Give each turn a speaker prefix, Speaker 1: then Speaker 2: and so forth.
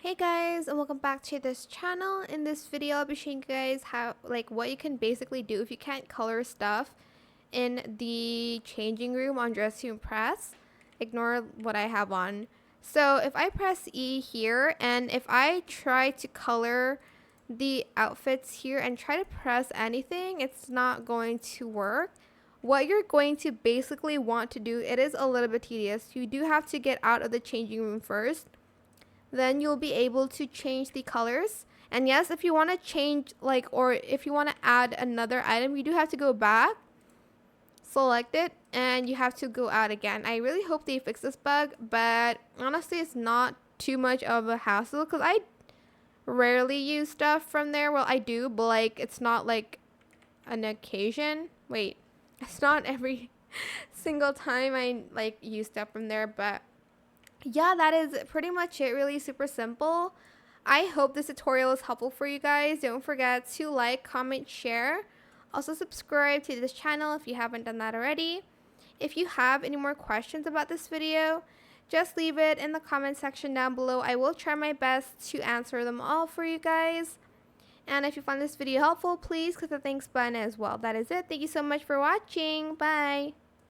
Speaker 1: Hey guys, and welcome back to this channel. In this video I'll be showing you guys how what you can basically do if you can't color stuff in the changing room on Dress to Impress. Ignore what I have on. So if I press E here and if I try to color the outfits here and try to press anything, it's not going to work. What you're going to basically want to do, it is a little bit tedious. You do have to get out of the changing room first. Then you'll be able to change the colors. And yes, if you want to change or if you want to add another item, you do have to go back, select it, and you have to go out again. I really hope they fix this bug, but honestly it's not too much of a hassle because I rarely use stuff from there. Well, I do, but it's not like an occasion. Wait, it's not every single time I use stuff from there, but yeah, that is pretty much it. Really super simple. I hope this tutorial is helpful for you guys. Don't forget to like, comment, share. Also subscribe to this channel if you haven't done that already. If you have any more questions about this video, just leave it in the comment section down below. I will try my best to answer them all for you guys. And if you found this video helpful, please click the thanks button as well. That is it. Thank you so much for watching. Bye.